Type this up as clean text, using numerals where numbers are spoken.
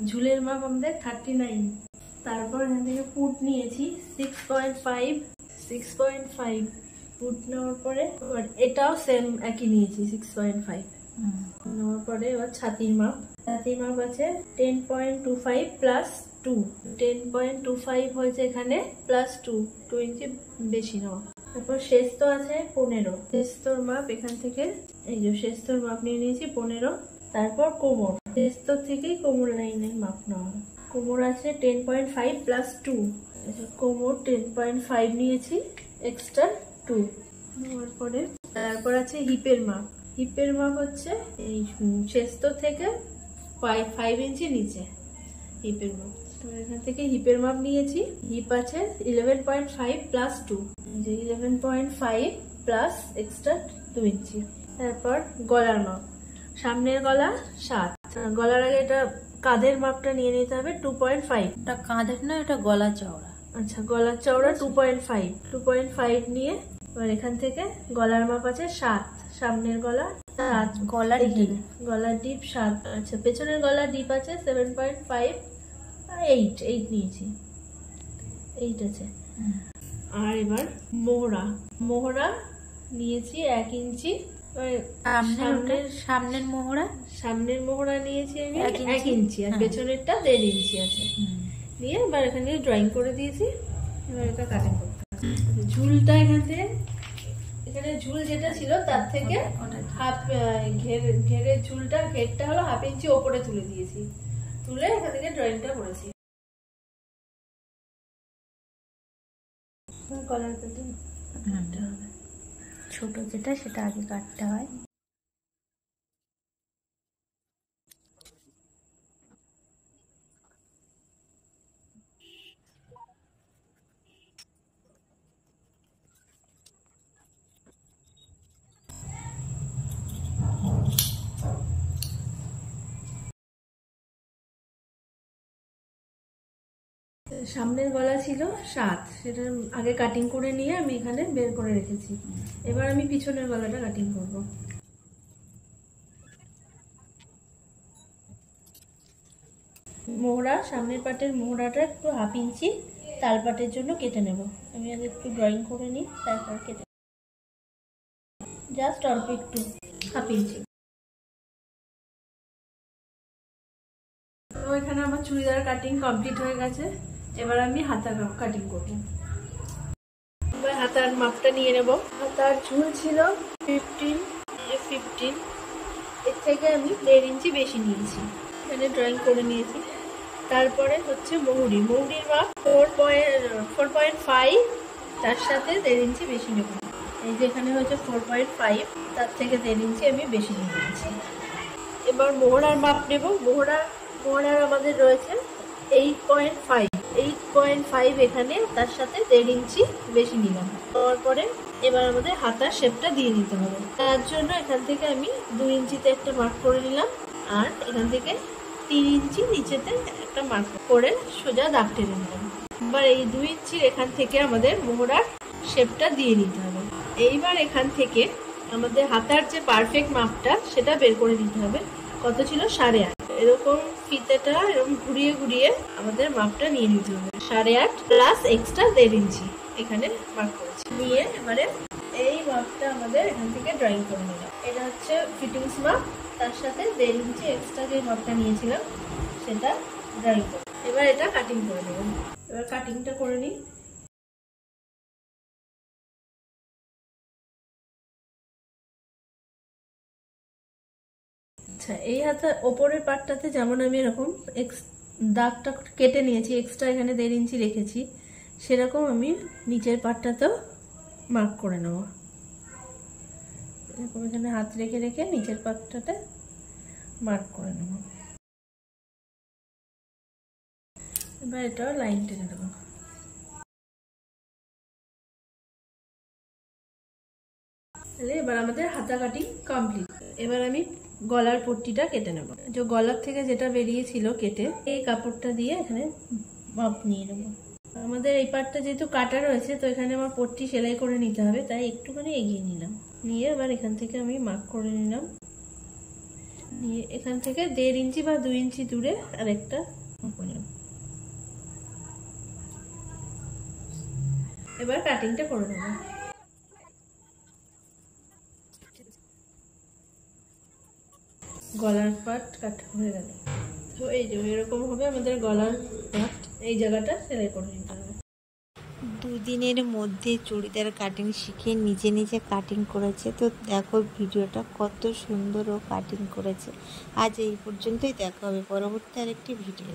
ঝুলের মাপ আমাদের 39। তারপর এখান থেকে ফুট নিয়েছি 6.5 ফুট নেওয়ার পরে এটাও সেম একই নিয়েছি 6.5 নেওয়ার পরে এবার ছাতির মাপ আছে 10.25 প্লাস 2 10.25 হয়েছে এখানে প্লাস 2 ইঞ্চি বেশি নেওয়া। তারপর শেস্ত আছে 15, শেস্তর মাপ এখান থেকে এই যে শেস্তর মাপ নিয়ে নিয়েছি 15। তারপর কোমর, শেস্ত থেকেই কোমর লাইনের মাপ নেওয়া। কোমর আছে 10.5 প্লাস 2, কোমর 10.5 নিয়েছি এক্সট্রা 2 নেওয়ার পরে। তারপর আছে হিপের মাপ হচ্ছে এই শেস্ত থেকে 5 ইঞ্চি নিচে হিপের মাপ। তো এখান থেকে হিপের মাপ নিয়েছি। হিপ আছে 11.5 প্লাস 2, যে 11.5 প্লাস এক্সট্রা 2 ইঞ্চি। তারপর গলার মাপ, সামনের গলা 7, গলার আগে এটা কাঁধের মাপটা নিয়ে নিতে হবে 2.5। এটা কাঁধের না, এটা গলা চওড়া। আচ্ছা, গলার চওড়া 2.5 নিয়ে এবার এখান থেকে গলার মাপ আছে 7, সামনের গলা 7, গলার ডিপ 7। আচ্ছা, পেছনের গলার ডিপ আছে 7.5, 8 নিয়েছি, 8 আছে। আর এবার মোহরা নিয়েছি 1 ইঞ্চি। সামনের মোহরা নিয়েছি আমি 1 ইঞ্চি, আর পেছনেরটা 1.5 ইঞ্চি আছে। নিয়ে এবার এখানে ড্রয়িং করে দিয়েছি। এবার এটা কাটিং করতে হবে। ঝুলটা এখানে ঝুল যেটা ছিল তার থেকে হাফ ঘেরের ঝুলটা, ঘেরটা হলো 1/2 ইঞ্চি ওপরে তুলে দিয়েছি, তুলে এখান থেকে ড্রয়িংটা করেছি। কলার কাটিং ছোট যেটা সেটা আগে কাটতে হয়। সামনের গলা ছিল 7, সেটা আগে কাটিং করে নিয়ে আমি এখানে বের করে রেখেছি। এবার আমি পিছনের গলাটা কাটিং করব। মোহরা, সামনের পাটের মোহরাটা একটু 1/2 ইঞ্চি তাল পাটের জন্য কেটে নেব। আমি আগে একটু ড্রয়িং করে নিই, তারপর কেটে জাস্ট অল্প একটু 1/2 ইঞ্চি। তো এখানে আমার চুড়িদার কাটিং কমপ্লিট হয়ে গেছে। এবার আমি হাতা কাটিং করব। এবার হাতার মাপটা নিয়ে নেব। হাতার ঝুল ছিল 15, এর থেকে আমি 1.5 ইঞ্চি বেশি নিয়েছি, এখানে ড্রয়িং করে নিয়েছি। তারপরে হচ্ছে মহুরির মাপ 4.5, তার সাথে 1.5 ইঞ্চি বেশি নেব। এই যে এখানে হচ্ছে 4.5, তার থেকে 1.5 ইঞ্চি আমি বেশি নিয়ে নিয়েছি। এবার মোহরার মাপ নেব। মোহরার আমাদের রয়েছে 8.5, এখানে তার সাথে 1.5 ইঞ্চি বেশি নিলাম। তারপরে এবার আমাদের হাতার শেপটা দিয়ে নিতে হবে। তার জন্য এখান থেকে আমি 2 ইঞ্চিতে একটা মার্ক করে নিলাম, আর এখান থেকে 3 ইঞ্চি নিচেতে একটা মার্ক করে সোজা দাগ টেনে নিলাম। এবার এই 2 ইঞ্চির এখান থেকে আমাদের মোহরার শেপটা দিয়ে নিতে হবে। এইবার এখান থেকে আমাদের হাতার যে পারফেক্ট মাপটা সেটা বের করে নিতে হবে। কত ছিল? 8.5। এরকম ফিতেটা এরকম ঘুরিয়ে আমাদের মাপটা নিয়ে নিতে হবে। 8.5 প্লাস এক্সট্রা 1.5 ইঞ্চি এখানে মার্ক করেছি। নিয়ে এবারে এই মাপটা আমাদের এখান থেকে ড্রয়িং করে নিলাম। এটা হচ্ছে ফিটিংস মাপ, তার সাথে 1.5 ইঞ্চি এক্সট্রা যে মাপটা নিয়েছিলাম সেটা ড্রয়িং করে এবার এটা কাটিং করে নেব। এবার কাটিংটা করে নিই। আচ্ছা, এই হাতের ওপরের পার্টটাতে যেমন আমি এরকম দাগটা কেটে নিয়েছি, এক্সট্রা এখানে 1.5 ইঞ্চি রেখেছি, সেরকম আমি নিচের পার্টটাতেও মার্ক করে নেব। এরকম এখানে হাত রেখে নিচের পার্টটাতে মার্ক করে নেব। এবার এটা লাইন টেনে দেবো। তাহলে এবার আমাদের হাতা কাটিং কমপ্লিট। এবার আমি গলার পট্টিটা কেটে নেব। যে গলার থেকে যেটা বেরিয়েছিল কেটে, এই কাপড়টা দিয়ে এখানে মাপ নিয়ে নেব। আমাদের এই পার্টটা যেহেতু কাটা রয়েছে, তো এখানে আমার পট্টি সেলাই করে নিতে হবে, তাই একটুখানি এগিয়ে নিলাম। নিয়ে এবার এখান থেকে আমি মার্ক করে নিলাম। নিয়ে এখান থেকে 1.5 ইঞ্চি বা 2 ইঞ্চি দূরে আরেকটা করে নেব। এবার কাটিংটা করে নেব। গলার পাট কাটা হয়ে গেল। তো এই যে এরকম হবে আমাদের গলার পাট, এই জায়গাটা সেলাই করে নিতে হবে। 2 দিনের মধ্যে চুড়িদার কাটিং শিখে নিজে নিজে কাটিং করেছে। তো দেখো ভিডিওটা কত সুন্দর ও কাটিং করেছে। আজ এই পর্যন্তই, দেখা হবে পরবর্তী আরেকটি ভিডিও।